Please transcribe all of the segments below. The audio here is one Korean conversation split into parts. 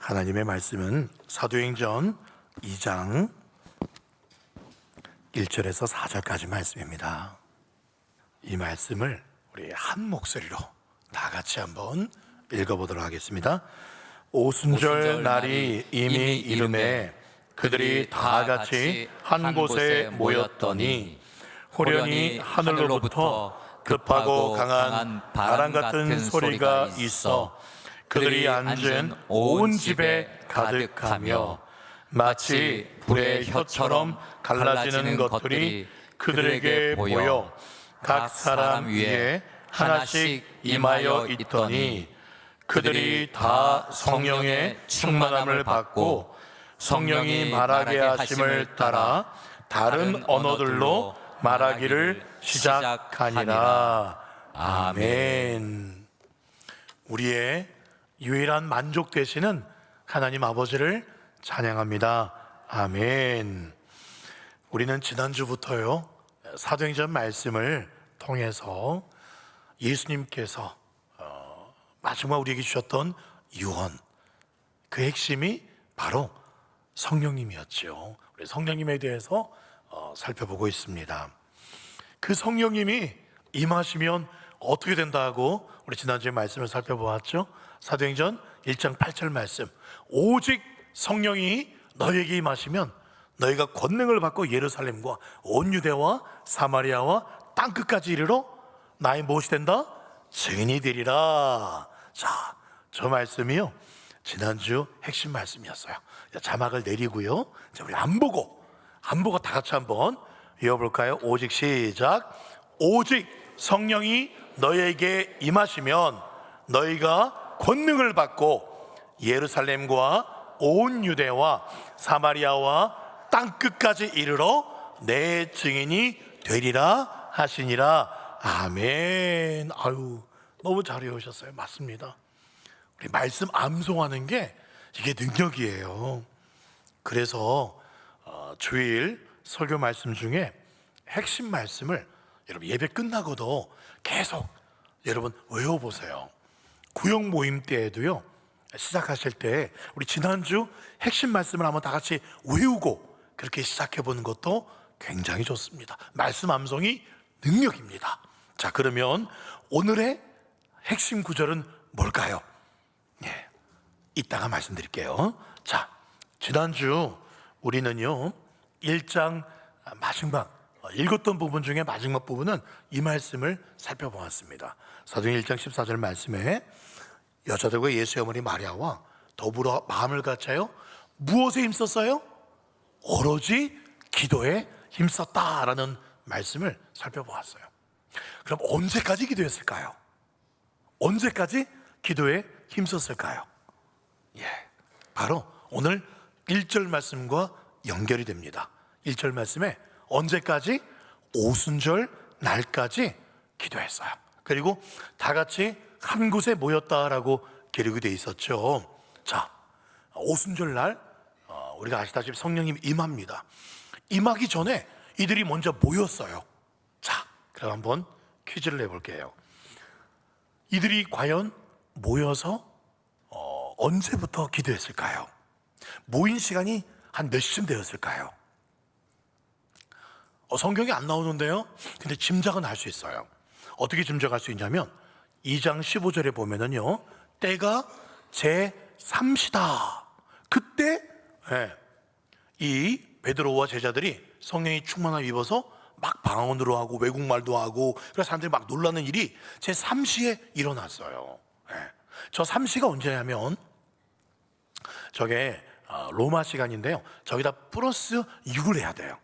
하나님의 말씀은 사도행전 2장 1절에서 4절까지 말씀입니다. 이 말씀을 우리 한 목소리로 다 같이 한번 읽어보도록 하겠습니다. 오순절 날이 이미 이름에 그들이 다 같이 한 곳에 모였더니 호련히 하늘로부터 급하고 강한 바람 같은 소리가 있어 그들이 앉은 온 집에 가득하며 마치 불의 혀처럼 갈라지는 것들이 그들에게 보여 각 사람 위에 하나씩 임하여 있더니 그들이 다 성령의 충만함을 받고 성령이 말하게 하심을 따라 다른 언어들로 말하기를 시작하니라. 아멘. 우리의 유일한 만족 되시는 하나님 아버지를 찬양합니다. 아멘. 우리는 지난주부터요 사도행전 말씀을 통해서 예수님께서 마지막 우리에게 주셨던 유언, 그 핵심이 바로 성령님이었죠. 우리 성령님에 대해서 살펴보고 있습니다. 그 성령님이 임하시면 어떻게 된다고 우리 지난주에 말씀을 살펴보았죠. 사도행전 1장 8절 말씀, 오직 성령이 너희에게 임하시면 너희가 권능을 받고 예루살렘과 온 유대와 사마리아와 땅끝까지 이르러 나의 무엇이 된다? 증인이 되리라. 자, 저 말씀이요 지난주 핵심 말씀이었어요. 자막을 내리고요, 자, 우리 안 보고 다 같이 한번 외워볼까요? 오직 시작. 오직 성령이 너희에게 임하시면 너희가 권능을 받고 예루살렘과 온 유대와 사마리아와 땅끝까지 이르러 내 증인이 되리라 하시니라. 아멘. 아유, 너무 잘 외우셨어요. 맞습니다. 우리 말씀 암송하는 게 이게 능력이에요. 그래서 주일 설교 말씀 중에 핵심 말씀을 여러분 예배 끝나고도 계속 여러분 외워보세요. 구역 모임 때에도요, 시작하실 때 우리 지난주 핵심 말씀을 한번 다 같이 외우고 그렇게 시작해보는 것도 굉장히 좋습니다. 말씀 암송이 능력입니다. 자, 그러면 오늘의 핵심 구절은 뭘까요? 예, 이따가 말씀드릴게요. 자, 지난주 우리는요 1장 마지막 읽었던 부분 중에 마지막 부분은 이 말씀을 살펴보았습니다. 사도행전 1장 14절 말씀에 여자들과 예수의 어머니 마리아와 더불어 마음을 같이하여 무엇에 힘썼어요? 오로지 기도에 힘썼다라는 말씀을 살펴보았어요. 그럼 언제까지 기도했을까요? 언제까지 기도에 힘썼을까요? 예, 바로 오늘 1절 말씀과 연결이 됩니다. 1절 말씀에 언제까지? 오순절 날까지 기도했어요. 그리고 다 같이 한 곳에 모였다라고 기록이 되어 있었죠. 자, 오순절 날 우리가 아시다시피 성령님 임합니다. 임하기 전에 이들이 먼저 모였어요. 자, 그럼 한번 퀴즈를 내볼게요. 이들이 과연 모여서 언제부터 기도했을까요? 모인 시간이 한 몇 시쯤 되었을까요? 성경이 안 나오는데요, 근데 짐작은 할 수 있어요. 어떻게 짐작할 수 있냐면 2장 15절에 보면은요, 때가 제3시다. 그때 이 베드로와 제자들이 성령이 충만함을 입어서 막 방언으로 하고 외국말도 하고, 그래서 사람들이 막 놀라는 일이 제3시에 일어났어요. 저 3시가 언제냐면 저게 로마 시간인데요, 저기다 플러스 6을 해야 돼요.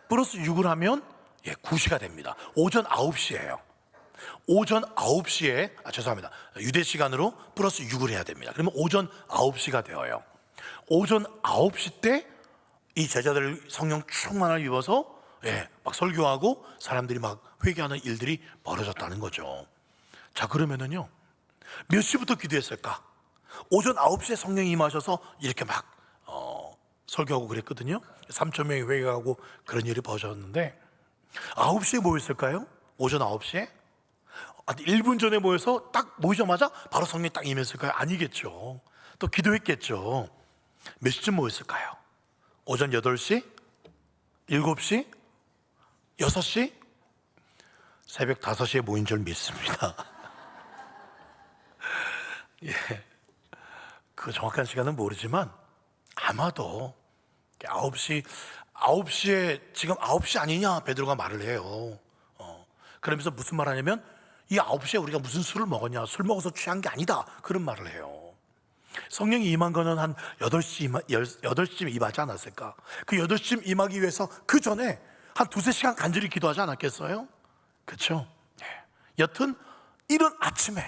플러스 6을 하면 9시가 됩니다. 오전 9시예요. 오전 9시에 죄송합니다. 유대 시간으로 플러스 6을 해야 됩니다. 그러면 오전 9시가 되어요. 오전 9시 때 이 제자들 성령 충만함을 입어서 막 설교하고 사람들이 막 회개하는 일들이 벌어졌다는 거죠. 자, 그러면은요 몇 시부터 기도했을까? 오전 9시에 성령이 임하셔서 이렇게 막 설교하고 그랬거든요. 3천 명이 회개하고 그런 일이 벌어졌는데 9시에 모였을까요? 오전 9시에? 1분 전에 모여서 딱 모이자마자 바로 성령이 딱 임했을까요? 아니겠죠. 또 기도했겠죠. 몇 시쯤 모였을까요? 오전 8시? 7시? 6시? 새벽 5시에 모인 줄 믿습니다. 예, 그 정확한 시간은 모르지만 아마도 9시에 지금 9시 아니냐 베드로가 말을 해요. 그러면서 무슨 말 하냐면 이 9시에 우리가 무슨 술을 먹었냐, 술 먹어서 취한 게 아니다, 그런 말을 해요. 성령이 임한 거는 한 8시쯤 임하지 않았을까? 그 8시쯤 임하기 위해서 그 전에 한 2-3시간 간절히 기도하지 않았겠어요? 그렇죠? 여튼 이른 아침에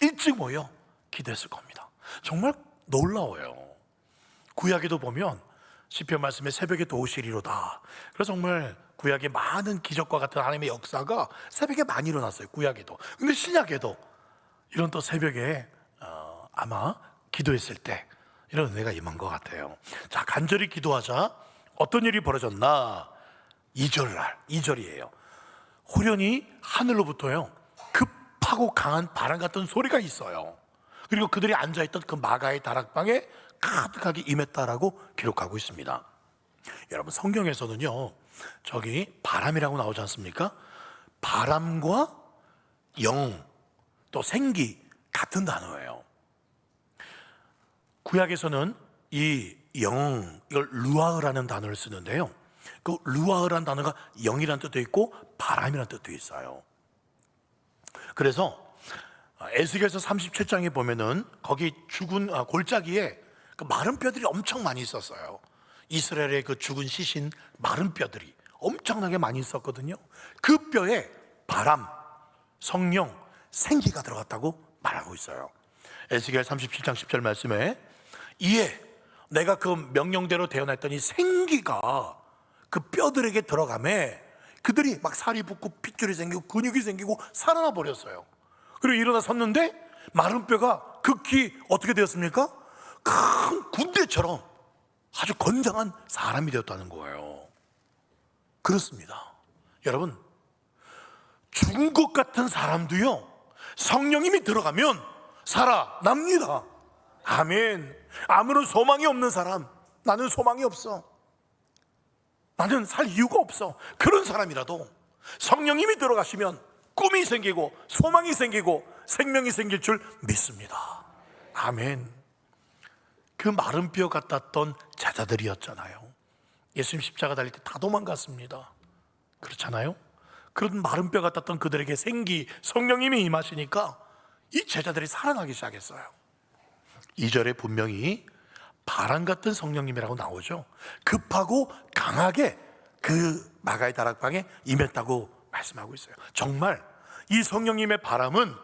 일찍 모여 기도했을 겁니다. 정말 놀라워요. 구약에도 보면 시편 말씀에 새벽에 도우시리로다. 그래서 정말 구약에 많은 기적과 같은 하나님의 역사가 새벽에 많이 일어났어요. 구약에도. 근데 신약에도 이런 또 새벽에 아마 기도했을 때 이런 은혜가 임한 것 같아요. 자, 간절히 기도하자. 어떤 일이 벌어졌나? 2절이에요. 호련히 하늘로부터요 급하고 강한 바람 같은 소리가 있어요. 그리고 그들이 앉아있던 그 마가의 다락방에 가득하게 임했다라고 기록하고 있습니다. 여러분, 성경에서는요 저기 바람이라고 나오지 않습니까? 바람과 영, 또 생기 같은 단어예요. 구약에서는 이 영, 이걸 루아흐라는 단어를 쓰는데요, 그 루아흐라는 단어가 영이라는 뜻도 있고 바람이라는 뜻도 있어요. 그래서 에스겔서 37장에 보면은 거기 죽은 골짜기에 그 마른 뼈들이 엄청 많이 있었어요. 이스라엘의 그 죽은 시신 마른 뼈들이 엄청나게 많이 있었거든요. 그 뼈에 바람, 성령, 생기가 들어갔다고 말하고 있어요. 에스겔 37장 10절 말씀에 이에 내가 그 명령대로 대언했더니 생기가 그 뼈들에게 들어가매 그들이 막 살이 붙고 핏줄이 생기고 근육이 생기고 살아나 버렸어요. 그리고 일어나 섰는데 마른 뼈가 극히 어떻게 되었습니까? 큰 군대처럼 아주 건장한 사람이 되었다는 거예요. 그렇습니다. 여러분, 죽은 것 같은 사람도요 성령님이 들어가면 살아납니다. 아멘. 아무런 소망이 없는 사람, 나는 소망이 없어, 나는 살 이유가 없어, 그런 사람이라도 성령님이 들어가시면 꿈이 생기고 소망이 생기고 생명이 생길 줄 믿습니다. 아멘. 그 마른 뼈 같았던 제자들이었잖아요. 예수님 십자가 달릴 때 다 도망갔습니다. 그렇잖아요. 그런 마른 뼈 같았던 그들에게 생기, 성령님이 임하시니까 이 제자들이 살아나기 시작했어요. 2절에 분명히 바람 같은 성령님이라고 나오죠. 급하고 강하게 그 마가의 다락방에 임했다고 말씀하고 있어요. 정말 이 성령님의 바람은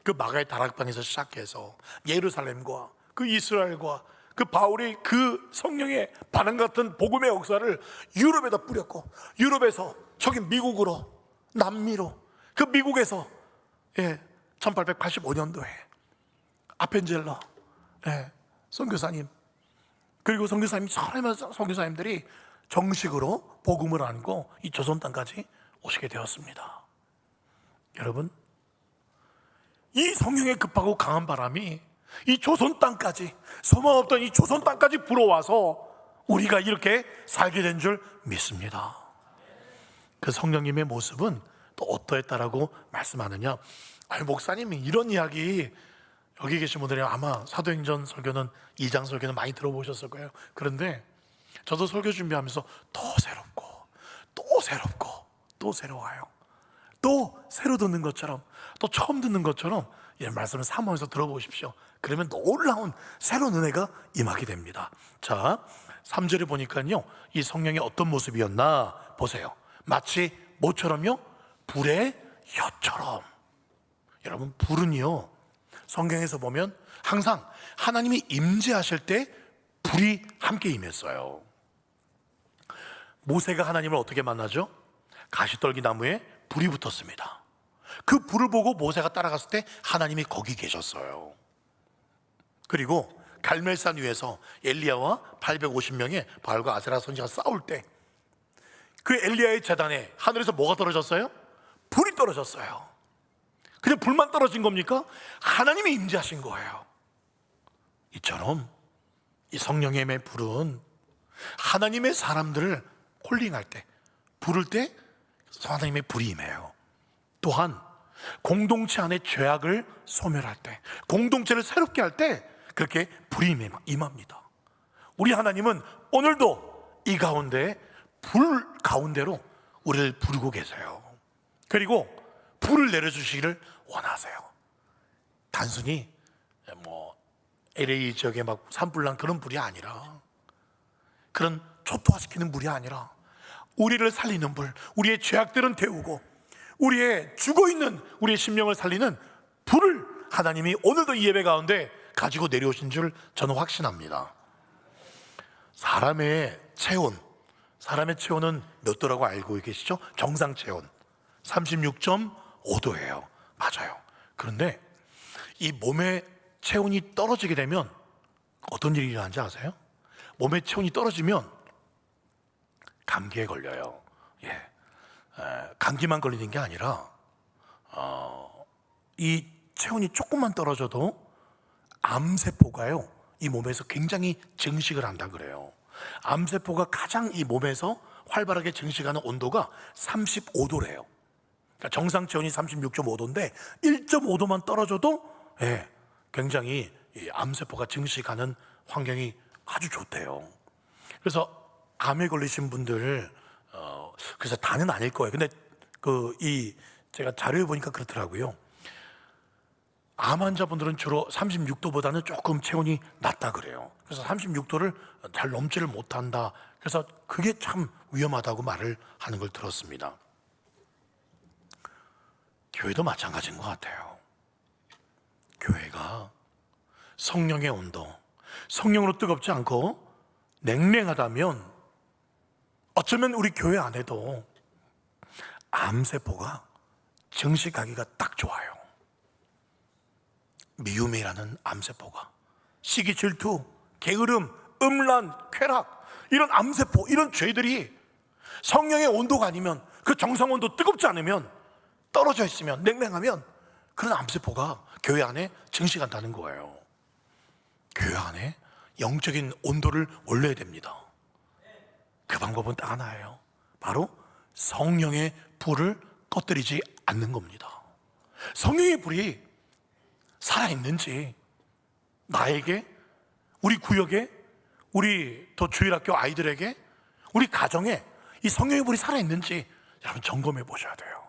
그 마가의 다락방에서 시작해서 예루살렘과 그 이스라엘과 그 바울이 그 성령의 바람 같은 복음의 역사를 유럽에다 뿌렸고, 유럽에서 저기 미국으로, 남미로, 그 미국에서 1885년도에 아펜젤러 선교사님, 그리고 선교사님, 선교사님들이 정식으로 복음을 안고 이 조선 땅까지 오시게 되었습니다. 여러분, 이 성령의 급하고 강한 바람이 이 조선 땅까지, 소망 없던 이 조선 땅까지 불어와서 우리가 이렇게 살게 된 줄 믿습니다. 그 성령님의 모습은 또 어떠했다라고 말씀하느냐? 목사님이 이런 이야기, 여기 계신 분들이 아마 사도행전 설교는 2장 설교는 많이 들어보셨을 거예요. 그런데 저도 설교 준비하면서 더 새롭고 또 새롭고 또 새로워요. 또 새로 듣는 것처럼, 또 처음 듣는 것처럼 이 말씀을 사모해서 들어보십시오. 그러면 놀라운 새로운 은혜가 임하게 됩니다. 자, 3절에 보니까요 이 성령의 어떤 모습이었나 보세요. 마치 뭐처럼요? 불의 혀처럼. 여러분, 불은요 성경에서 보면 항상 하나님이 임재하실 때 불이 함께 임했어요. 모세가 하나님을 어떻게 만나죠? 가시떨기 나무에 불이 붙었습니다. 그 불을 보고 모세가 따라갔을 때 하나님이 거기 계셨어요. 그리고 갈멜산 위에서 엘리야와 850명의 바알과 아세라 선지가 싸울 때 그 엘리야의 제단에 하늘에서 뭐가 떨어졌어요? 불이 떨어졌어요. 그냥 불만 떨어진 겁니까? 하나님이 임재하신 거예요. 이처럼 이 성령의 불은 하나님의 사람들을 콜링할 때, 부를 때 하나님의 불이 임해요. 또한 공동체 안에 죄악을 소멸할 때, 공동체를 새롭게 할 때 그렇게 불이 임합니다. 우리 하나님은 오늘도 이 가운데 불 가운데로 우리를 부르고 계세요. 그리고 불을 내려주시기를 원하세요. 단순히 LA 지역에 막 산불난 그런 불이 아니라, 그런 초토화시키는 불이 아니라 우리를 살리는 불, 우리의 죄악들은 데우고 우리의 죽어있는 우리의 심령을 살리는 불을 하나님이 오늘도 이 예배 가운데 가지고 내려오신 줄 저는 확신합니다. 사람의 체온은 몇 도라고 알고 계시죠? 정상 체온 36.5도예요 맞아요. 그런데 이 몸의 체온이 떨어지게 되면 어떤 일이 일어나는지 아세요? 몸의 체온이 떨어지면 감기에 걸려요. 감기만 걸리는 게 아니라 이 체온이 조금만 떨어져도 암세포가요, 이 몸에서 굉장히 증식을 한다 그래요. 암세포가 가장 이 몸에서 활발하게 증식하는 온도가 35도래요. 그러니까 정상 체온이 36.5도인데 1.5도만 떨어져도 굉장히 이 암세포가 증식하는 환경이 아주 좋대요. 그래서 암에 걸리신 분들, 그래서 다는 아닐 거예요. 근데 제가 자료에 보니까 그렇더라고요. 암 환자분들은 주로 36도보다는 조금 체온이 낮다 그래요. 그래서 36도를 잘 넘지를 못한다. 그래서 그게 참 위험하다고 말을 하는 걸 들었습니다. 교회도 마찬가지인 것 같아요. 교회가 성령의 온도, 성령으로 뜨겁지 않고 냉랭하다면 어쩌면 우리 교회 안에도 암세포가 증식하기가 딱 좋아요. 미움이라는 암세포가, 시기, 질투, 게으름, 음란, 쾌락, 이런 암세포, 이런 죄들이 성령의 온도가 아니면, 그 정상 온도 뜨겁지 않으면, 떨어져 있으면, 냉랭하면 그런 암세포가 교회 안에 증식한다는 거예요. 교회 안에 영적인 온도를 올려야 됩니다. 그 방법은 딱 하나예요. 바로 성령의 불을 꺼뜨리지 않는 겁니다. 성령의 불이 살아있는지, 나에게, 우리 구역에, 우리 또 주일학교 아이들에게, 우리 가정에 이 성령의 불이 살아있는지 여러분 점검해 보셔야 돼요.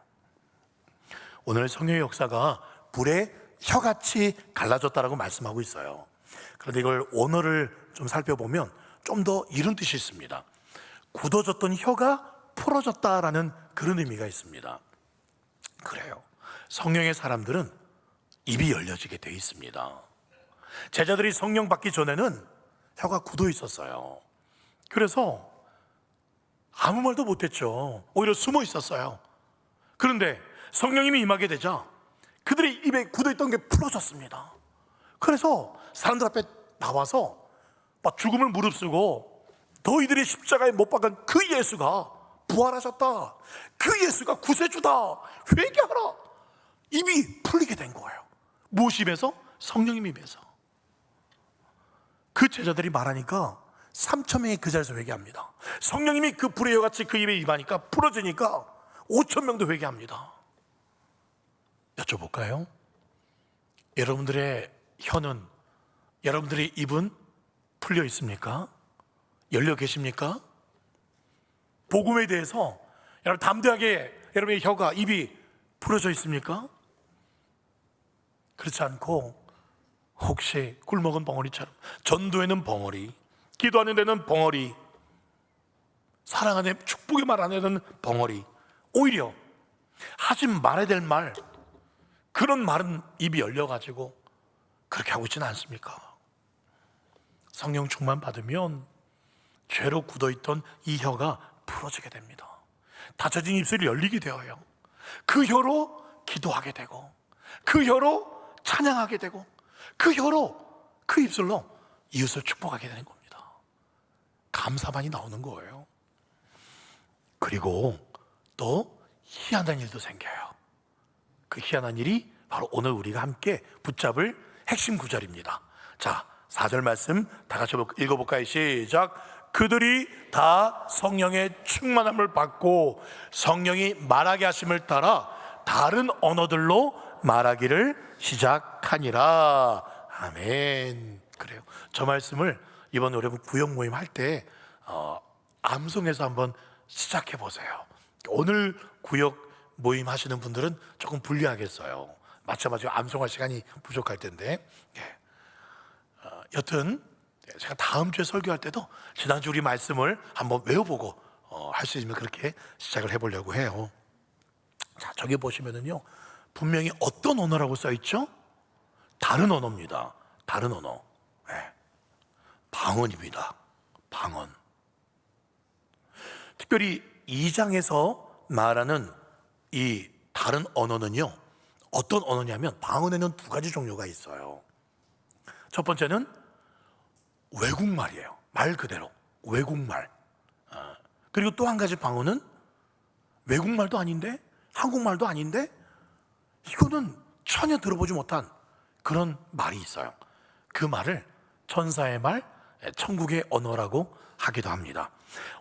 오늘 성령의 역사가 불에 혀같이 갈라졌다라고 말씀하고 있어요. 그런데 이걸 원어를 좀 살펴보면 좀 더 이런 뜻이 있습니다. 굳어졌던 혀가 풀어졌다라는 그런 의미가 있습니다. 그래요. 성령의 사람들은 입이 열려지게 돼 있습니다. 제자들이 성령 받기 전에는 혀가 굳어 있었어요. 그래서 아무 말도 못했죠. 오히려 숨어 있었어요. 그런데 성령님이 임하게 되자 그들의 입에 굳어 있던 게 풀어졌습니다. 그래서 사람들 앞에 나와서 막 죽음을 무릅쓰고 너희들이 십자가에 못 박은 그 예수가 부활하셨다, 그 예수가 구세주다, 회개하라, 입이 풀리게 된 거예요. 무엇이 임해서? 성령님이 임해서. 그 제자들이 말하니까 3,000명이 그 자리에서 회개합니다. 성령님이 그 불의 혀같이 그 입에 임하니까 풀어지니까 5,000명도 회개합니다. 여쭤볼까요? 여러분들의 혀는, 여러분들의 입은 풀려 있습니까? 열려 계십니까? 복음에 대해서 여러분 담대하게 여러분의 혀가, 입이 풀어져 있습니까? 그렇지 않고 혹시 꿀먹은 벙어리처럼, 전도에는 벙어리, 기도하는 데는 벙어리, 사랑하는 축복의 말 안 하는 벙어리, 오히려 하지 말아야 될 말, 그런 말은 입이 열려가지고 그렇게 하고 있지는 않습니까? 성령 충만 받으면 죄로 굳어있던 이 혀가 풀어지게 됩니다. 닫혀진 입술이 열리게 되어요. 그 혀로 기도하게 되고, 그 혀로 찬양하게 되고, 그 혀로, 그 입술로 이웃을 축복하게 되는 겁니다. 감사만이 나오는 거예요. 그리고 또 희한한 일도 생겨요. 그 희한한 일이 바로 오늘 우리가 함께 붙잡을 핵심 구절입니다. 자, 4절 말씀 다 같이 읽어볼까요? 시작. 그들이 다 성령의 충만함을 받고 성령이 말하게 하심을 따라 다른 언어들로 말하기를 시작하니라. 아멘. 그래요. 저 말씀을 이번 여러분 구역 모임 할 때 암송해서 한번 시작해 보세요. 오늘 구역 모임 하시는 분들은 조금 불리하겠어요. 마찬가지로 암송할 시간이 부족할 텐데. 여튼 제가 다음 주에 설교할 때도 지난주 우리 말씀을 한번 외워보고 할 수 있으면 그렇게 시작을 해보려고 해요. 자, 저기 보시면은요, 분명히 어떤 언어라고 써 있죠? 다른 언어입니다. 다른 언어. 네. 방언입니다. 방언. 특별히 2장에서 말하는 이 다른 언어는요, 어떤 언어냐면 방언에는 두 가지 종류가 있어요. 첫 번째는 외국말이에요. 말 그대로 외국말. 그리고 또 한 가지 방언은 외국말도 아닌데 한국말도 아닌데 이거는 전혀 들어보지 못한 그런 말이 있어요. 그 말을 천사의 말, 천국의 언어라고 하기도 합니다.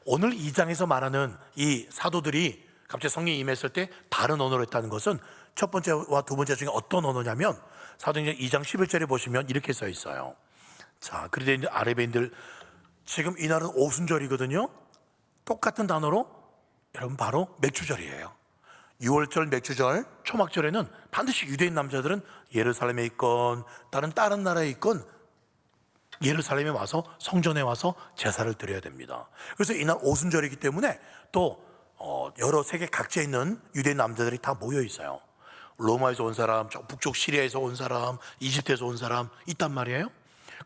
오늘 2장에서 말하는 이 사도들이 갑자기 성령이 임했을 때 다른 언어로 했다는 것은 첫 번째와 두 번째 중에 어떤 언어냐면 사도행전 2장 11절에 보시면 이렇게 써 있어요. 자, 그리스도인들, 아랍인들, 지금 이날은 오순절이거든요. 똑같은 단어로 여러분 바로 맥주절이에요. 6월절 맥주절, 초막절에는 반드시 유대인 남자들은 예루살렘에 있건 다른 나라에 있건 예루살렘에 와서 성전에 와서 제사를 드려야 됩니다. 그래서 이날 오순절이기 때문에 또 여러 세계 각지에 있는 유대인 남자들이 다 모여 있어요. 로마에서 온 사람, 북쪽 시리아에서 온 사람, 이집트에서 온 사람 있단 말이에요.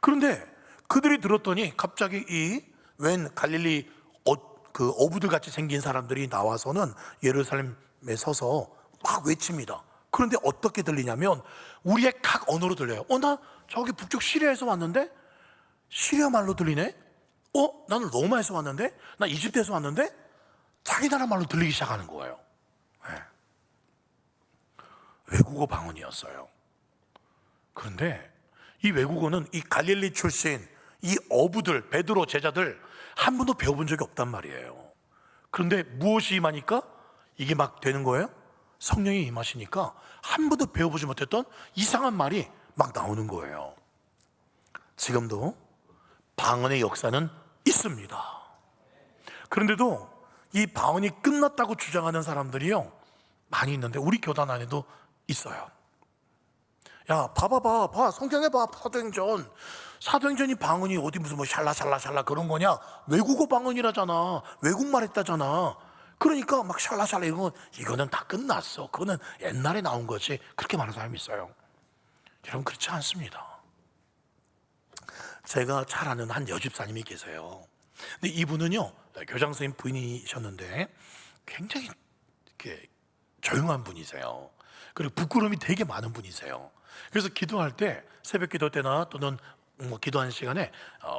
그런데 그들이 들었더니 갑자기 이 웬 갈릴리 어부들 같이 생긴 사람들이 나와서는 예루살렘에 서서 막 외칩니다. 그런데 어떻게 들리냐면 우리의 각 언어로 들려요. 나 저기 북쪽 시리아에서 왔는데 시리아 말로 들리네. 나는 로마에서 왔는데, 나 이집트에서 왔는데 자기 나라 말로 들리기 시작하는 거예요. 네. 외국어 방언이었어요. 그런데 이 외국어는 이 갈릴리 출신 이 어부들, 베드로 제자들 한 번도 배워본 적이 없단 말이에요. 그런데 무엇이 임하니까 이게 막 되는 거예요? 성령이 임하시니까 한 번도 배워보지 못했던 이상한 말이 막 나오는 거예요. 지금도 방언의 역사는 있습니다. 그런데도 이 방언이 끝났다고 주장하는 사람들이요 많이 있는데 우리 교단 안에도 있어요. 야, 봐, 성경에 봐, 사도행전이 방언이 어디 무슨 뭐 샬라샬라 그런 거냐? 외국어 방언이라잖아. 외국말 했다잖아. 그러니까 막 샬라샬라 이거는 다 끝났어. 그거는 옛날에 나온 거지. 그렇게 말하는 사람이 있어요. 여러분, 그렇지 않습니다. 제가 잘 아는 한 여집사님이 계세요. 근데 이분은요, 교장 선생님 부인이셨는데 굉장히 이렇게 조용한 분이세요. 그리고 부끄러움이 되게 많은 분이세요. 그래서 기도할 때 새벽 기도 때나 또는 기도하는 시간에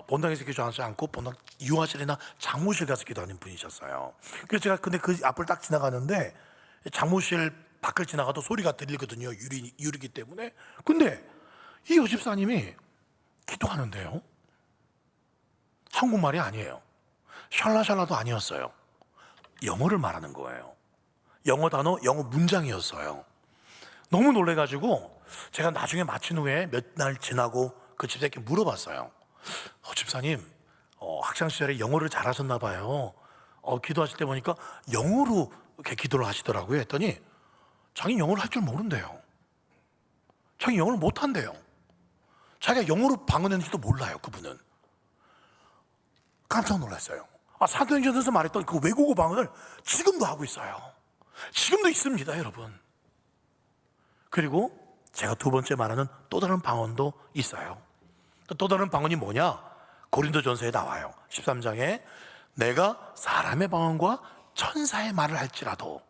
본당에서 기도하지 않고 본당 유아실이나 장모실 가서 기도하는 분이셨어요. 그래서 제가 근데 그 앞을 딱 지나가는데 장모실 밖을 지나가도 소리가 들리거든요. 유리기 때문에. 근데 이 여집사님이 기도하는데요, 한국말이 아니에요. 샬라샬라도 아니었어요. 영어를 말하는 거예요. 영어 단어, 영어 문장이었어요. 너무 놀래가지고 제가 나중에 마친 후에 몇 날 지나고 그 집사님께 물어봤어요. 집사님, 학창시절에 영어를 잘하셨나 봐요. 기도하실 때 보니까 영어로 이렇게 기도를 하시더라고요. 했더니 자기 영어를 할 줄 모른대요. 자기 영어를 못한대요. 자기가 영어로 방언했는지도 몰라요. 그분은. 깜짝 놀랐어요. 사도행전에서 말했던 그 외국어 방언을 지금도 하고 있어요. 지금도 있습니다, 여러분. 그리고 제가 두 번째 말하는 또 다른 방언도 있어요. 또 다른 방언이 뭐냐? 고린도전서에 나와요. 13장에 내가 사람의 방언과 천사의 말을 할지라도,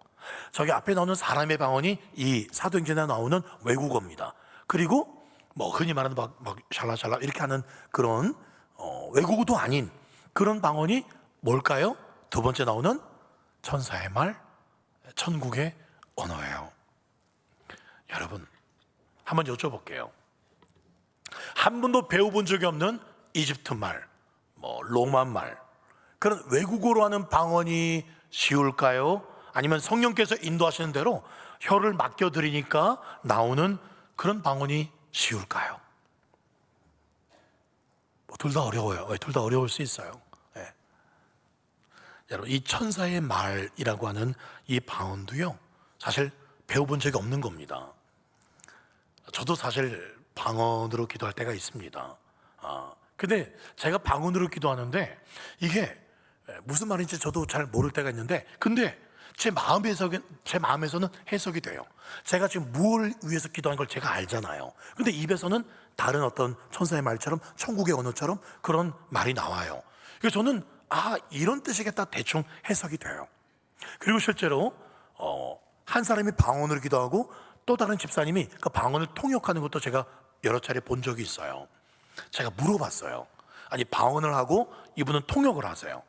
저기 앞에 나오는 사람의 방언이 이 사도행전에 나오는 외국어입니다. 그리고 뭐 흔히 말하는 막 샬라샬라 이렇게 하는 그런 외국어도 아닌 그런 방언이 뭘까요? 두 번째 나오는 천사의 말, 천국의 언어예요. 여러분, 한번 여쭤볼게요. 한 번도 배워본 적이 없는 이집트 말, 뭐 로마 말, 그런 외국어로 하는 방언이 쉬울까요? 아니면 성령께서 인도하시는 대로 혀를 맡겨드리니까 나오는 그런 방언이 쉬울까요? 둘 다 어려워요. 둘 다 어려울 수 있어요. 네. 여러분, 이 천사의 말이라고 하는 이 방언도요, 사실 배워본 적이 없는 겁니다. 저도 사실 방언으로 기도할 때가 있습니다. 근데 제가 방언으로 기도하는데 이게 무슨 말인지 저도 잘 모를 때가 있는데, 근데 제 마음에서는 해석이 돼요. 제가 지금 무엇을 위해서 기도하는 걸 제가 알잖아요. 근데 입에서는 다른 어떤 천사의 말처럼, 천국의 언어처럼 그런 말이 나와요. 그래서 저는 이런 뜻이겠다 대충 해석이 돼요. 그리고 실제로 한 사람이 방언으로 기도하고 또 다른 집사님이 그 방언을 통역하는 것도 제가 여러 차례 본 적이 있어요. 제가 물어봤어요. 아니, 방언을 하고 이분은 통역을 하세요.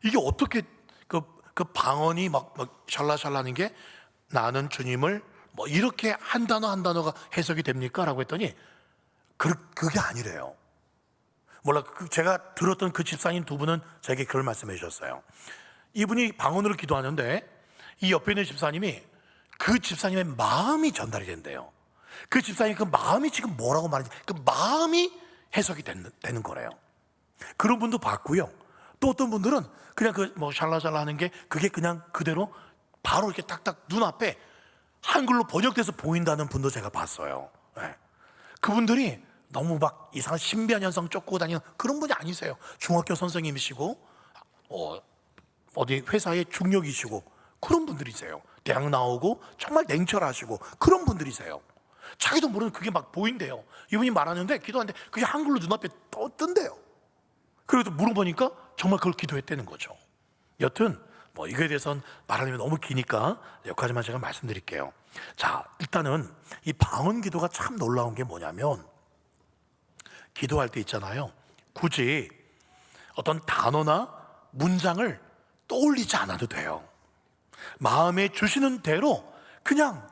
이게 어떻게 그 방언이 막 샬라샬라하는 게 나는 주님을 뭐 이렇게 한 단어 한 단어가 해석이 됩니까? 라고 했더니 그게 아니래요. 몰라, 제가 들었던 그 집사님 두 분은 제게 그걸 말씀해 주셨어요. 이분이 방언으로 기도하는데 이 옆에 있는 집사님이 그 집사님의 마음이 전달이 된대요. 그 집사님 그 마음이 지금 뭐라고 말하는지 그 마음이 해석이 되는 거래요. 그런 분도 봤고요. 또 어떤 분들은 그냥 뭐 샬라샬라 하는 게 그게 그냥 그대로 바로 이렇게 딱딱 눈앞에 한글로 번역돼서 보인다는 분도 제가 봤어요. 네. 그분들이 너무 막 이상한 신비한 현상 쫓고 다니는 그런 분이 아니세요. 중학교 선생님이시고 어디 회사의 중력이시고 그런 분들이세요. 대학 나오고 정말 냉철하시고 그런 분들이세요. 자기도 모르는 그게 막 보인대요. 이분이 말하는데 기도하는데 그게 한글로 눈앞에 떴던데요. 그래서 물어보니까 정말 그걸 기도했다는 거죠. 여튼 뭐 이거에 대해서는 말하려면 너무 기니까 여기까지만 제가 말씀드릴게요. 자, 일단은 이 방언 기도가 참 놀라운 게 뭐냐면 기도할 때 있잖아요. 굳이 어떤 단어나 문장을 떠올리지 않아도 돼요. 마음에 주시는 대로 그냥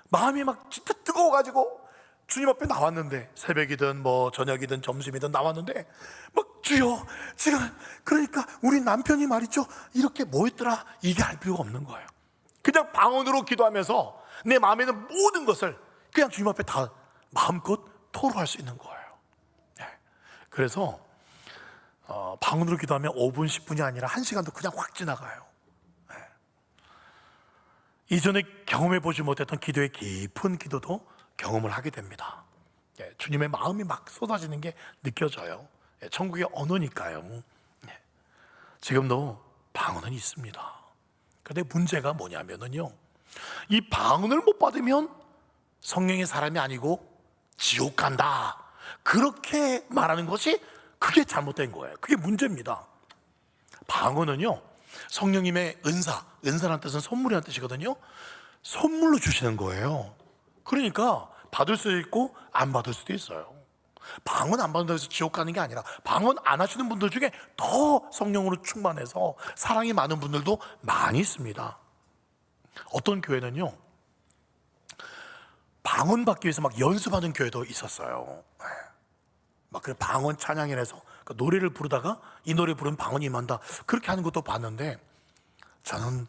마음이 막 진짜 뜨거워가지고 주님 앞에 나왔는데 새벽이든 뭐 저녁이든 점심이든 나왔는데 막 주여 지금 그러니까 우리 남편이 말이죠 이렇게 뭐 했더라 이게 할 필요가 없는 거예요. 그냥 방언으로 기도하면서 내 마음에 있는 모든 것을 그냥 주님 앞에 다 마음껏 토로할 수 있는 거예요. 네. 그래서 방언으로 기도하면 5분 10분이 아니라 1시간도 그냥 확 지나가요. 네. 이전에 경험해 보지 못했던 기도의 깊은 기도도 경험을 하게 됩니다. 예, 주님의 마음이 막 쏟아지는 게 느껴져요. 예, 천국의 언어니까요. 예, 지금도 방언은 있습니다. 그런데 문제가 뭐냐면요, 이 방언을 못 받으면 성령의 사람이 아니고 지옥 간다, 그렇게 말하는 것이 그게 잘못된 거예요. 그게 문제입니다. 방언은요, 성령님의 은사라는 뜻은 선물이라는 뜻이거든요. 선물로 주시는 거예요. 그러니까 받을 수도 있고 안 받을 수도 있어요. 방언 안 받는다고 해서 지옥 가는 게 아니라 방언 안 하시는 분들 중에 더 성령으로 충만해서 사랑이 많은 분들도 많이 있습니다. 어떤 교회는요, 방언 받기 위해서 막 연습하는 교회도 있었어요. 막 그래 방언 찬양이라서 그 노래를 부르다가 이 노래 부르면 방언이 임한다, 그렇게 하는 것도 봤는데 저는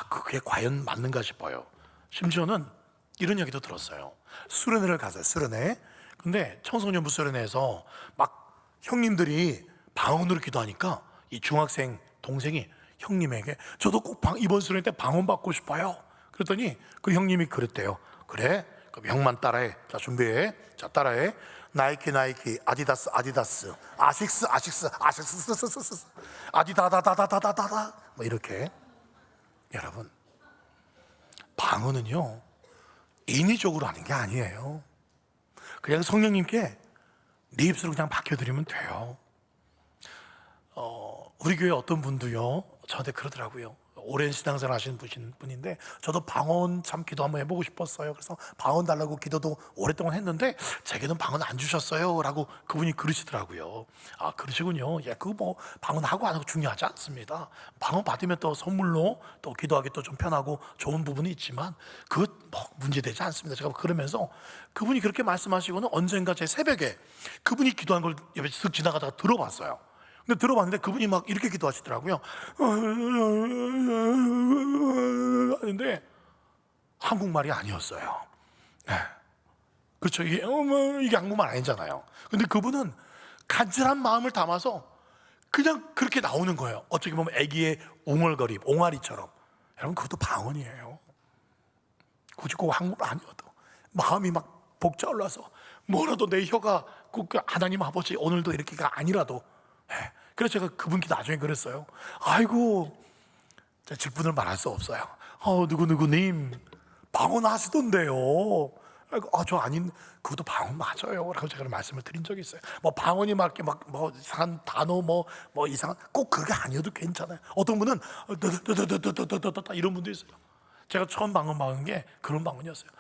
그게 과연 맞는가 싶어요. 심지어는 이런 얘기도 들었어요. 수련회를 가서 수련회. 근데 청소년부 수련회에서 막 형님들이 방언으로 기도하니까 이 중학생 동생이 형님에게 저도 꼭 이번 수련회 때 방언 받고 싶어요. 그랬더니 그 형님이 그랬대요. 그래? 그럼 형만 따라해. 자, 준비해. 자, 따라해. 나이키 아디다스 아식스 아디다다다다다다다 뭐 이렇게. 여러분, 방언은요 인위적으로 하는 게 아니에요. 그냥 성령님께 네 입술을 그냥 맡겨드리면 돼요. 우리 교회 어떤 분도요 저한테 그러더라고요. 오랜 신앙생활 하시는 분인데 저도 방언 참 기도 한번 해보고 싶었어요. 그래서 방언 달라고 기도도 오랫동안 했는데 제게는 방언 안 주셨어요 라고 그분이 그러시더라고요. 아, 그러시군요. 예, 그거 뭐 방언하고 안 하고 중요하지 않습니다. 방언 받으면 또 선물로 또 기도하기 또 좀 편하고 좋은 부분이 있지만 그것 뭐 문제되지 않습니다. 제가 그러면서 그분이 그렇게 말씀하시고는 언젠가 제 새벽에 그분이 기도한 걸 옆에 쓱 지나가다가 들어봤어요. 근데 들어봤는데 그분이 막 이렇게 기도하시더라고요. 하는데 한국말이 아니었어요. 네. 그렇죠. 이게 한국말 아니잖아요. 근데 그분은 간절한 마음을 담아서 그냥 그렇게 나오는 거예요. 어떻게 보면 아기의 웅얼거림, 옹알이처럼. 여러분, 그것도 방언이에요. 굳이 꼭 한국말 아니어도 마음이 막 벅차올라서 뭐라도 내 혀가 꼭 하나님 아버지 오늘도 이렇게가 아니라도. 그래서 제가 그분께 나중에 그랬어요. 아이고, 질문을 말할 수 없어요. 누구님 방언 하시던데요. 저 아닌, 그것도 방언 맞아요 라고 제가 말씀을 드린 적이 있어요. 뭐 방언이 막 이렇게 뭐 이상한 단어 뭐 이상한, 꼭 그게 아니어도 괜찮아요. 어떤 분은 이런 분도 있어요. 제가 처음 방언 받은 게 그런 방언이었어요.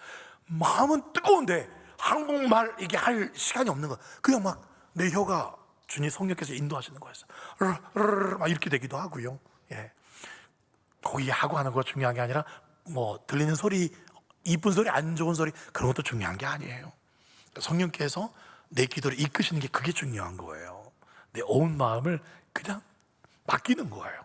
마음은 뜨거운데 한국말 이게 할 시간이 없는 거야. 그냥 막 내 혀가 주님 성령께서 인도하시는 거였어요. 막 이렇게 되기도 하고요. 예. 거기 하고 하는 거 중요한 게 아니라 뭐 들리는 소리, 이쁜 소리, 안 좋은 소리, 그런 것도 중요한 게 아니에요. 성령께서 내 기도를 이끄시는 게 그게 중요한 거예요. 내 온 마음을 그냥 맡기는 거예요.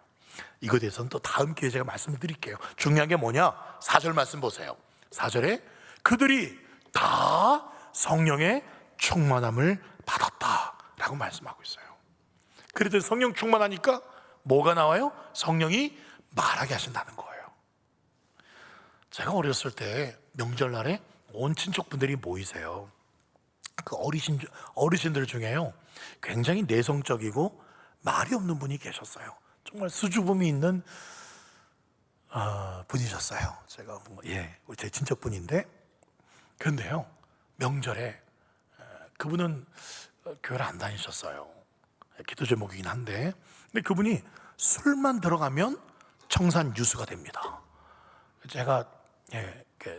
이거에 대해서는 또 다음 기회에 제가 말씀을 드릴게요. 중요한 게 뭐냐? 4절 말씀 보세요. 4절에 그들이 다 성령의 충만함을 받았다 라고 말씀하고 있어요. 그래도 성령 충만하니까 뭐가 나와요? 성령이 말하게 하신다는 거예요. 제가 어렸을 때 명절날에 온 친척분들이 모이세요. 그 어르신들 중에요, 굉장히 내성적이고 말이 없는 분이 계셨어요. 정말 수줍음이 있는 분이셨어요. 제가 우리 제 친척분인데, 그런데요, 명절에 그분은 교회를 안 다니셨어요. 기도 제목이긴 한데, 근데 그분이 술만 들어가면 청산 유수가 됩니다. 제가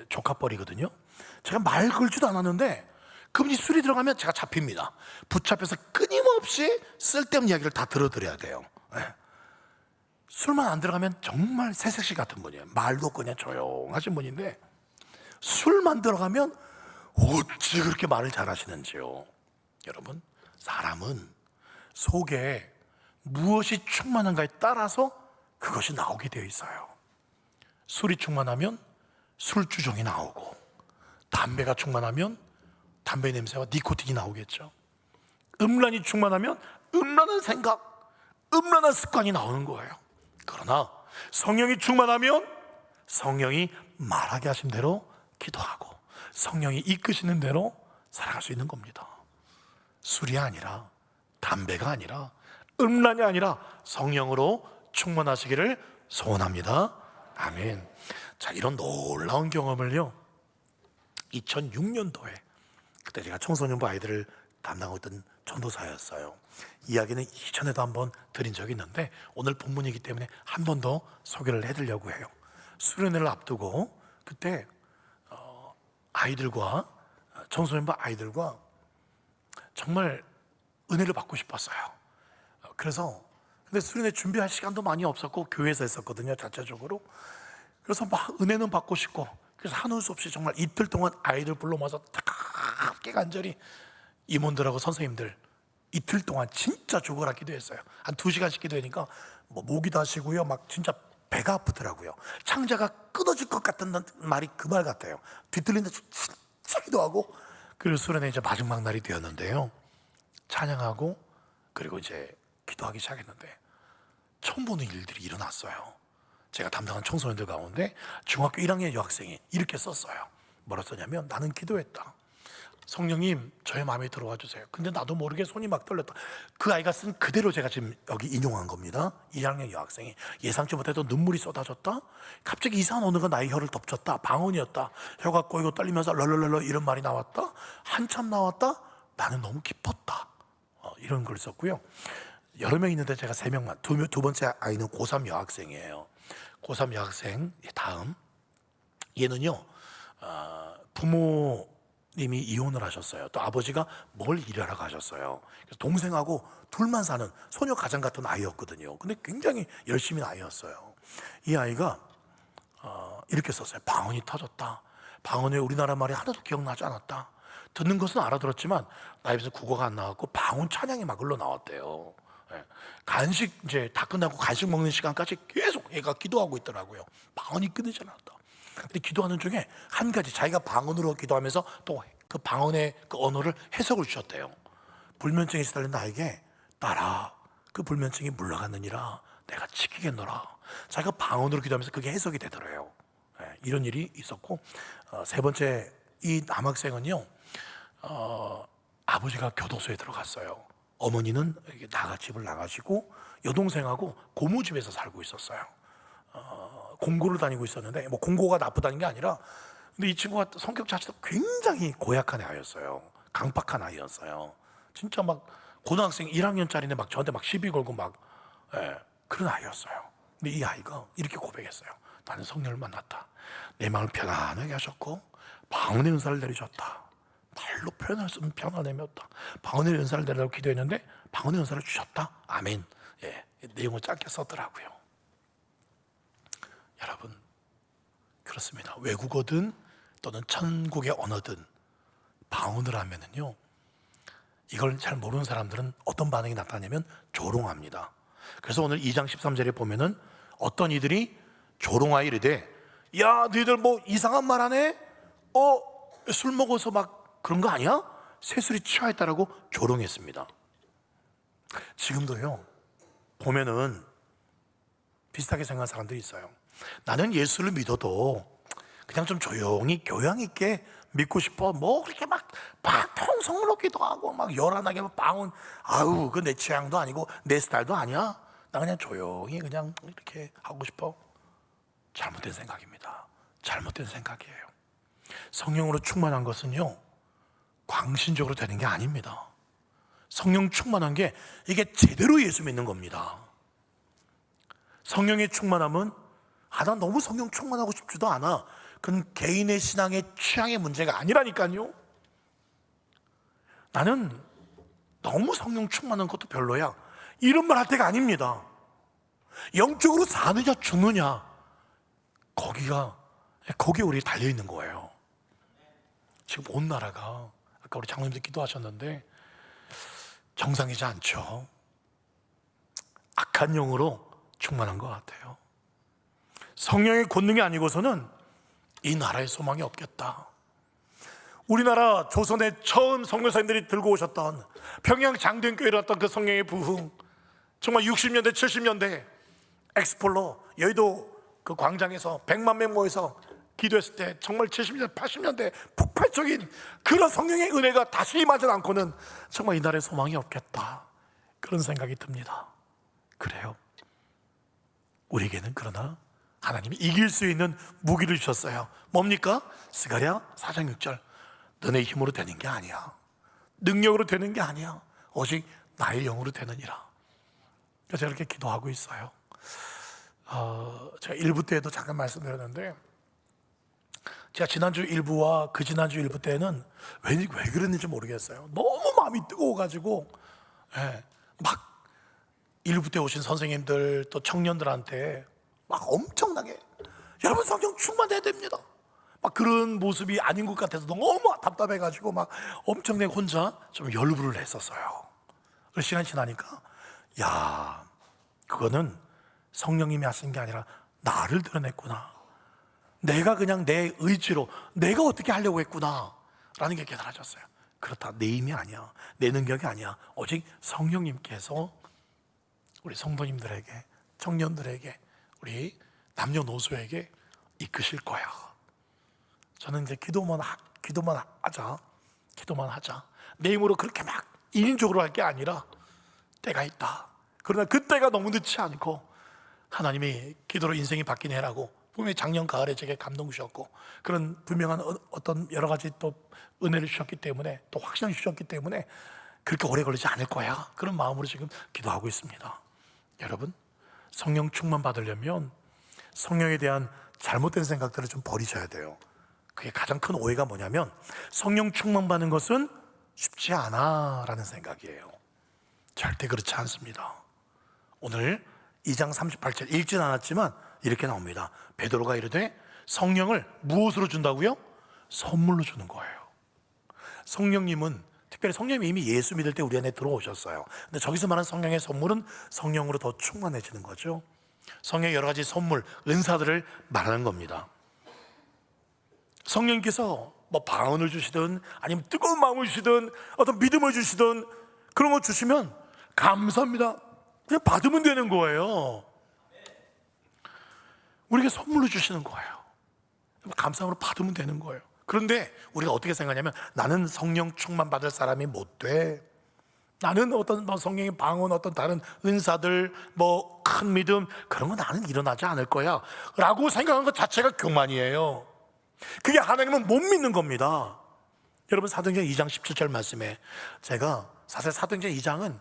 조카뻘이거든요. 제가 말 걸지도 않았는데 그분이 술이 들어가면 제가 잡힙니다. 붙잡혀서 끊임없이 쓸데없는 이야기를 다 들어드려야 돼요. 술만 안 들어가면 정말 새색시 같은 분이에요. 말도 그냥 조용하신 분인데 술만 들어가면 어찌 그렇게 말을 잘하시는지요. 여러분, 사람은 속에 무엇이 충만한가에 따라서 그것이 나오게 되어 있어요. 술이 충만하면 술주정이 나오고, 담배가 충만하면 담배 냄새와 니코틴이 나오겠죠. 음란이 충만하면 음란한 생각, 음란한 습관이 나오는 거예요. 그러나 성령이 충만하면 성령이 말하게 하신 대로 기도하고 성령이 이끄시는 대로 살아갈 수 있는 겁니다. 술이 아니라, 담배가 아니라, 음란이 아니라 성령으로 충만하시기를 소원합니다. 아멘. 자, 이런 놀라운 경험을요, 2006년도에 그때 제가 청소년부 아이들을 담당하고 있던 전도사였어요. 이야기는 이전에도 한번 드린 적이 있는데 오늘 본문이기 때문에 한 번 더 소개를 해드리려고 해요. 수련회를 앞두고 그때 아이들과, 청소년부 아이들과 정말 은혜를 받고 싶었어요. 그래서 근데 수련회 준비할 시간도 많이 없었고 교회에서 했었거든요, 자체적으로. 그래서 막 은혜는 받고 싶고, 그래서 한올 수 없이 정말 이틀 동안 아이들 불러 모아서 함께 간절히 임원들하고 선생님들 이틀 동안 진짜 죽어라 기도했어요. 한 2시간씩 기도하니까 뭐 모기도 하시고요, 막 진짜 배가 아프더라고요. 창자가 끊어질 것 같은 말이 그 말 같아요. 뒤틀린데 진짜 기도하고, 그리고 수련회 이제 마지막 날이 되었는데요, 찬양하고 그리고 이제 기도하기 시작했는데 처음 보는 일들이 일어났어요. 제가 담당한 청소년들 가운데 중학교 1학년 여학생이 이렇게 썼어요. 뭐라 썼냐면, 나는 기도했다. 성령님, 저의 마음에 들어와 주세요. 근데 나도 모르게 손이 막 떨렸다. 그 아이가 쓴 그대로 제가 지금 여기 인용한 겁니다. 1학년 여학생이 예상치 못해도 눈물이 쏟아졌다. 갑자기 이상한 언어가 나의 혀를 덮쳤다. 방언이었다. 혀가 꼬이고 떨리면서 럴럴럴러 이런 말이 나왔다. 한참 나왔다. 나는 너무 기뻤다. 이런 걸 썼고요. 여러 명 있는데 제가 3명만, 두 번째 아이는 고3 여학생이에요. 고3 여학생 다음 얘는요 부모님이 이혼을 하셨어요. 또 아버지가 뭘 일하러 가셨어요. 그래서 동생하고 둘만 사는 소녀 가장 같은 아이였거든요. 근데 굉장히 열심히 아이였어요. 이 아이가 이렇게 썼어요. 방언이 터졌다. 방언에 우리나라 말이 하나도 기억나지 않았다. 듣는 것은 알아들었지만 나 입에서 국어가 안 나왔고 방언 찬양이 막 흘러나왔대요. 예. 간식 이제 다 끝나고 간식 먹는 시간까지 계속 얘가 기도하고 있더라고요. 방언이 끊이지 않았다. 근데 기도하는 중에 한 가지 자기가 방언으로 기도하면서 또 그 방언의 그 언어를 해석을 주셨대요. 불면증에 시달린 나에게 딸아 그 불면증이 물러갔느니라 내가 지키겠노라. 자기가 방언으로 기도하면서 그게 해석이 되더래요. 예, 이런 일이 있었고 세 번째 이 남학생은요 아버지가 교도소에 들어갔어요. 어머니는 집을 나가시고 여동생하고 고모집에서 살고 있었어요. 공고를 다니고 있었는데 뭐 공고가 나쁘다는 게 아니라 근데 이 친구가 성격 자체도 굉장히 고약한 아이였어요. 강박한 아이였어요. 진짜 막 고등학생 1학년짜리인데 막 저한테 막 시비 걸고 막 그런 아이였어요. 근데 이 아이가 이렇게 고백했어요. 나는 성령을 만났다. 내 마음을 편안하게 하셨고 방언의 은사를 내리셨다. 말로 표현할 수 없는 평안을 내렸다. 방언의 은사를 내리라고 기도했는데 방언의 은사를 주셨다. 아멘. 예, 내용을 짧게 썼더라고요. 여러분 그렇습니다. 외국어든 또는 천국의 언어든 방언을 하면은요 이걸 잘 모르는 사람들은 어떤 반응이 나타나냐면 조롱합니다. 그래서 오늘 2장 13절에 보면은 어떤 이들이 조롱하여 이르되 야 너희들 뭐 이상한 말 하네? 술 먹어서 막 그런 거 아니야? 새술이 취하였다라고 조롱했습니다. 지금도요 보면은 비슷하게 생각하는 사람들이 있어요. 나는 예수를 믿어도 그냥 좀 조용히 교양 있게 믿고 싶어. 뭐 그렇게 막 통성스럽기도 하고 막 요란하게 방언 아우 그 내 취향도 아니고 내 스타일도 아니야. 나 그냥 조용히 그냥 이렇게 하고 싶어. 잘못된 생각입니다. 잘못된 생각이에요. 성령으로 충만한 것은요 광신적으로 되는 게 아닙니다. 성령 충만한 게 이게 제대로 예수 믿는 겁니다. 성령의 충만함은 난 너무 성령 충만하고 싶지도 않아. 그건 개인의 신앙의 취향의 문제가 아니라니까요. 나는 너무 성령 충만한 것도 별로야. 이런 말 할 때가 아닙니다. 영적으로 사느냐 죽느냐 거기에 우리 달려있는 거예요. 지금 온 나라가 아까 우리 장로님들 기도하셨는데 정상이지 않죠. 악한 영으로 충만한 것 같아요. 성령의 권능이 아니고서는 이 나라에 소망이 없겠다. 우리나라 조선에 처음 선교사님들이 들고 오셨던 평양 장대교회로 왔던 그 성령의 부흥, 정말 60년대 70년대 엑스폴로 여의도 그 광장에서 100만 명 모여서 기도했을 때 정말 70년대 80년대 폭발적인 그런 성령의 은혜가 다시 임하지 않고는 정말 이 나라에 소망이 없겠다, 그런 생각이 듭니다. 그래요. 우리에게는 그러나 하나님이 이길 수 있는 무기를 주셨어요. 뭡니까? 스가랴 4장 6절 너네 힘으로 되는 게 아니야. 능력으로 되는 게 아니야. 오직 나의 영으로 되느니라. 그래서 제가 이렇게 기도하고 있어요. 제가 1부 때에도 잠깐 말씀드렸는데 제가 지난주 1부와 그 지난주 1부 때는 왜 그랬는지 모르겠어요. 너무 마음이 뜨거워가지고 막 1부 때 오신 선생님들 또 청년들한테 막 엄청나게 여러분 성령 충만해야 됩니다, 막 그런 모습이 아닌 것 같아서 너무 답답해가지고 막 엄청나게 혼자 좀 열불을 했었어요. 그 시간이 지나니까 야 그거는 성령님이 하신 게 아니라 나를 드러냈구나. 내가 그냥 내 의지로 내가 어떻게 하려고 했구나 라는 게 깨달아졌어요. 그렇다, 내 힘이 아니야, 내 능력이 아니야. 오직 성령님께서 우리 성도님들에게, 청년들에게, 우리 남녀노소에게 이끄실 거야. 저는 이제 기도만 하자. 내 힘으로 그렇게 막 인위적으로 할 게 아니라 때가 있다. 그러나 그때가 너무 늦지 않고 하나님이 기도로 인생이 바뀌게 해라고 분명히 작년 가을에 제게 감동 주셨고 그런 분명한 어떤 여러 가지 또 은혜를 주셨기 때문에 또 확신을 주셨기 때문에 그렇게 오래 걸리지 않을 거야, 그런 마음으로 지금 기도하고 있습니다. 여러분 성령 충만 받으려면 성령에 대한 잘못된 생각들을 좀 버리셔야 돼요. 그게 가장 큰 오해가 뭐냐면 성령 충만받는 것은 쉽지 않아 라는 생각이에요. 절대 그렇지 않습니다. 오늘 2장 38절 읽진 않았지만 이렇게 나옵니다. 베드로가 이르되 성령을 무엇으로 준다고요? 선물로 주는 거예요. 성령님은 특별히 성령님이 이미 예수 믿을 때 우리 안에 들어오셨어요. 근데 저기서 말하는 성령의 선물은 성령으로 더 충만해지는 거죠. 성령의 여러 가지 선물, 은사들을 말하는 겁니다. 성령님께서 뭐 방언을 주시든 아니면 뜨거운 마음을 주시든 어떤 믿음을 주시든 그런 거 주시면 감사합니다. 그냥 받으면 되는 거예요. 우리에게 선물로 주시는 거예요. 감사함으로 받으면 되는 거예요. 그런데 우리가 어떻게 생각하냐면 나는 성령 충만 받을 사람이 못 돼. 나는 어떤 성령의 방언, 어떤 다른 은사들, 뭐 큰 믿음 그런 거 나는 일어나지 않을 거야 라고 생각하는 것 자체가 교만이에요. 그게 하나님은 못 믿는 겁니다. 여러분 사도행전 2장 17절 말씀에 제가 사실 사도행전 2장은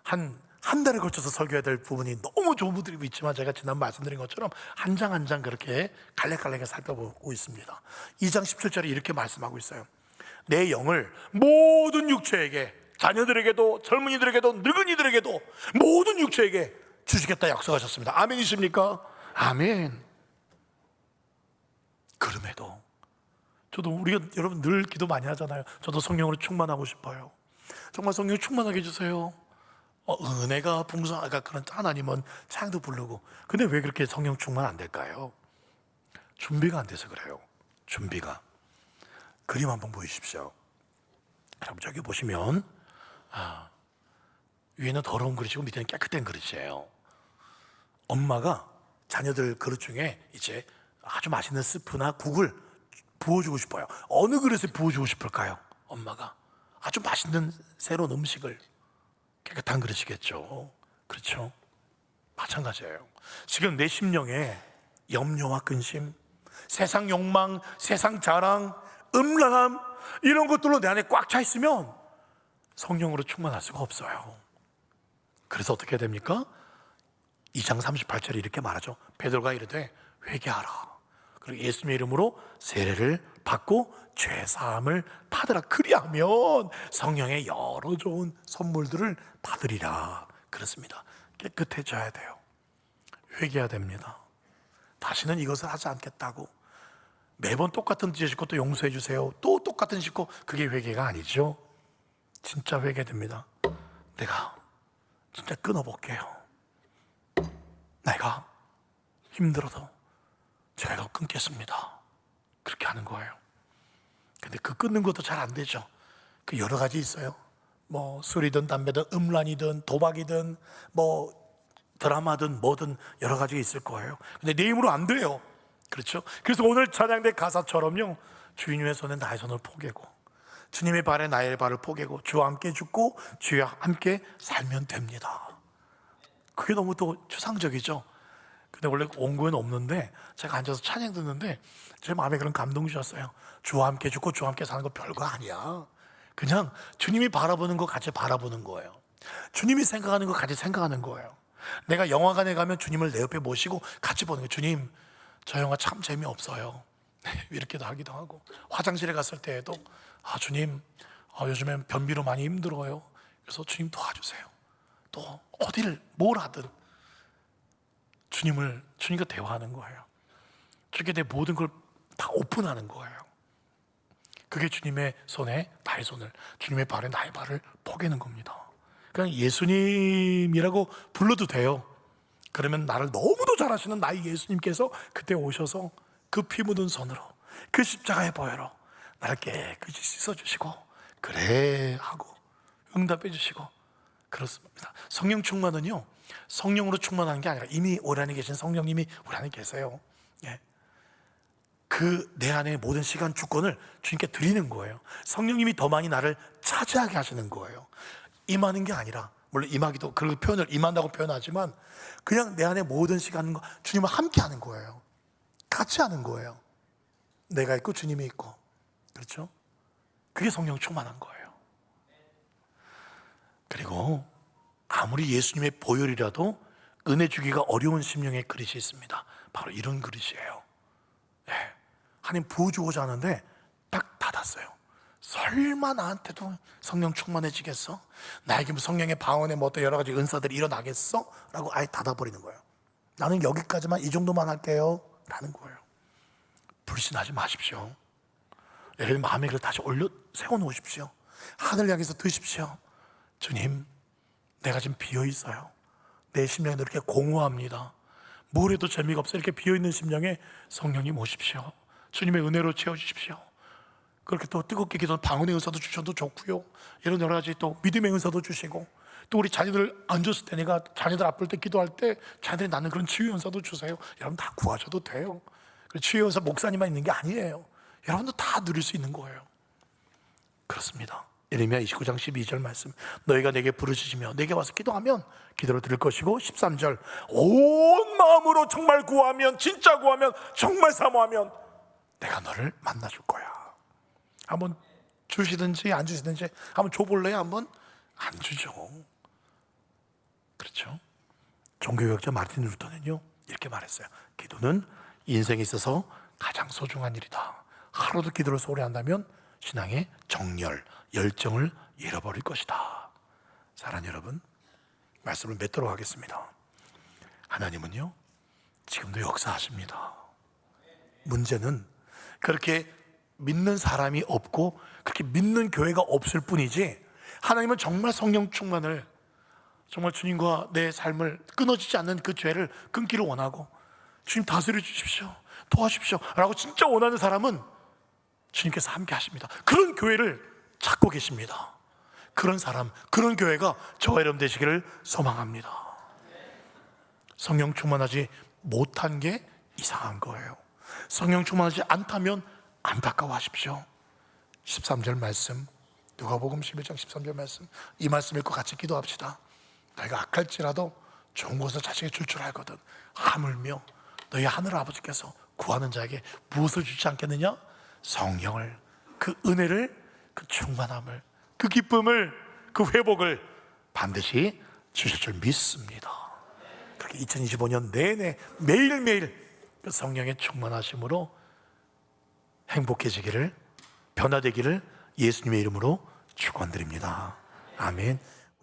한 달에 걸쳐서 설교해야 될 부분이 너무 좋은 부분들이 있지만 제가 지난 말씀드린 것처럼 한 장 한 장 그렇게 갈래갈래하게 살펴보고 있습니다. 2장 17절에 이렇게 말씀하고 있어요. 내 영을 모든 육체에게, 자녀들에게도 젊은이들에게도 늙은이들에게도 모든 육체에게 주시겠다 약속하셨습니다. 아멘이십니까? 아멘. 그럼에도 저도 우리가 여러분 늘 기도 많이 하잖아요. 저도 성령으로 충만하고 싶어요. 정말 성령 충만하게 해주세요. 은혜가 풍성하니까 그런 하나님은 찬양도 부르고. 근데 왜 그렇게 성령 충만 안 될까요? 준비가 안 돼서 그래요. 준비가. 그림 한번 보여주십시오. 여러분 저기 보시면 위에는 더러운 그릇이고 밑에는 깨끗한 그릇이에요. 엄마가 자녀들 그릇 중에 이제 아주 맛있는 스프나 국을 부어주고 싶어요. 어느 그릇에 부어주고 싶을까요? 엄마가 아주 맛있는 새로운 음식을. 깨끗한 그릇이겠죠. 그렇죠? 마찬가지예요. 지금 내 심령에 염려와 근심, 세상 욕망, 세상 자랑, 음란함 이런 것들로 내 안에 꽉 차 있으면 성령으로 충만할 수가 없어요. 그래서 어떻게 해야 됩니까? 2장 38절에 이렇게 말하죠. 베드로가 이르되 회개하라. 그리고 예수님의 이름으로 세례를 받고 죄 사함을 받으라. 그리하면 성령의 여러 좋은 선물들을 받으리라. 그렇습니다. 깨끗해져야 돼요. 회개해야 됩니다. 다시는 이것을 하지 않겠다고 매번 똑같은 죄 짓고 또 용서해 주세요. 또 똑같은 짓고 그게 회개가 아니죠. 진짜 회개됩니다. 내가 진짜 끊어볼게요. 내가 힘들어도 죄로 끊겠습니다. 그렇게 하는 거예요. 근데 그 끊는 것도 잘 안 되죠. 그 여러 가지 있어요. 뭐 술이든 담배든 음란이든 도박이든 뭐 드라마든 뭐든 여러 가지가 있을 거예요. 근데 내 힘으로 안 돼요. 그렇죠? 그래서 오늘 찬양대 가사처럼요, 주인 위의 손에 나의 손을 포개고 주님의 발에 나의 발을 포개고 주와 함께 죽고 주와 함께 살면 됩니다. 그게 너무 또 추상적이죠. 근데 원래 원고에는 없는데 제가 앉아서 찬양 듣는데 제 마음에 그런 감동 주셨어요. 주와 함께 죽고 주와 함께 사는 거 별거 아니야. 그냥 주님이 바라보는 거 같이 바라보는 거예요. 주님이 생각하는 거 같이 생각하는 거예요. 내가 영화관에 가면 주님을 내 옆에 모시고 같이 보는 거예요. 주님, 저 영화 참 재미없어요. 이렇게도 하기도 하고, 화장실에 갔을 때에도 주님, 요즘엔 변비로 많이 힘들어요. 그래서 주님 도와주세요. 또 어디를 뭘 하든 주님과 대화하는 거예요. 주님께 내 모든 걸 다 오픈하는 거예요. 그게 주님의 손에 나의 손을, 주님의 발에 나의 발을 포개는 겁니다. 그냥 예수님이라고 불러도 돼요. 그러면 나를 너무도 잘하시는 나의 예수님께서 그때 오셔서 그 피 묻은 손으로 그 십자가의 보혈로 나를 깨끗이 씻어주시고 그래 하고 응답해 주시고 그렇습니다. 성령 충만은요, 성령으로 충만하는 게 아니라 이미 우리 안에 계신 성령님이 우리 안에 계세요. 예. 그 내 안의 모든 시간 주권을 주님께 드리는 거예요. 성령님이 더 많이 나를 차지하게 하시는 거예요. 임하는 게 아니라, 물론 임하기도 그 표현을 임한다고 표현하지만 그냥 내 안의 모든 시간과 주님과 함께 하는 거예요. 같이 하는 거예요. 내가 있고 주님이 있고. 그렇죠? 그게 성령 충만한 거예요. 그리고 아무리 예수님의 보혈이라도 은혜 주기가 어려운 심령의 그릇이 있습니다. 바로 이런 그릇이에요. 예. 하나님 부어주고자 하는데 딱 닫았어요. 설마 나한테도 성령 충만해지겠어? 나에게 뭐 성령의 방언에 뭐 또 여러 가지 은사들이 일어나겠어? 라고 아예 닫아버리는 거예요. 나는 여기까지만, 이 정도만 할게요 라는 거예요. 불신하지 마십시오. 여러분 마음의 그릇 다시 올려 세워놓으십시오. 하늘 향해서 드십시오. 주님, 내가 지금 비어있어요. 내 심령이 이렇게 공허합니다. 뭘 해도 재미가 없어요. 이렇게 비어있는 심령에 성령님 오십시오. 주님의 은혜로 채워주십시오. 그렇게 또 뜨겁게 기도, 방언의 은사도 주셔도 좋고요, 이런 여러 가지 또 믿음의 은사도 주시고, 또 우리 자녀들 안 줬을 때, 내가 자녀들 아플 때 기도할 때 자녀들이 낳는 그런 치유 은사도 주세요. 여러분 다 구하셔도 돼요. 치유 은사 목사님만 있는 게 아니에요. 여러분도 다 누릴 수 있는 거예요. 그렇습니다. 예레미야 29장 12절 말씀, 너희가 내게 부르짖으며 내게 와서 기도하면 기도를 들을 것이고, 13절, 온 마음으로 정말 구하면, 진짜 구하면, 정말 사모하면 내가 너를 만나줄 거야. 한번 주시든지 안 주시든지 한번 줘볼래요? 한번? 안 주죠. 그렇죠? 종교개혁자 마르틴 루터는요 이렇게 말했어요. 기도는 인생에 있어서 가장 소중한 일이다. 하루도 기도를 소홀히 한다면 신앙의 정열, 열정을 잃어버릴 것이다. 사랑하는 여러분, 말씀을 맺도록 하겠습니다. 하나님은요 지금도 역사하십니다. 문제는 그렇게 믿는 사람이 없고 그렇게 믿는 교회가 없을 뿐이지, 하나님은 정말 성령 충만을, 정말 주님과 내 삶을 끊어지지 않는 그 죄를 끊기를 원하고, 주님 다스려 주십시오, 도와주십시오 라고 진짜 원하는 사람은 주님께서 함께 하십니다. 그런 교회를 찾고 계십니다. 그런 사람, 그런 교회가 저와 여러분 되시기를 소망합니다. 성령 충만하지 못한 게 이상한 거예요. 성령 충만하지 않다면 안타까워하십시오. 13절 말씀, 누가복음 11장 13절 말씀, 이 말씀 읽고 같이 기도합시다. 너희가 악할지라도 좋은 것을 자식에게 줄 줄 알거든 하물며 너희 하늘 아버지께서 구하는 자에게 무엇을 주지 않겠느냐? 성령을, 그 은혜를, 그 충만함을, 그 기쁨을, 그 회복을 반드시 주실 줄 믿습니다. 그렇게 2025년 내내 매일매일 그 성령의 충만하심으로 행복해지기를, 변화되기를 예수님의 이름으로 축원드립니다. 아멘.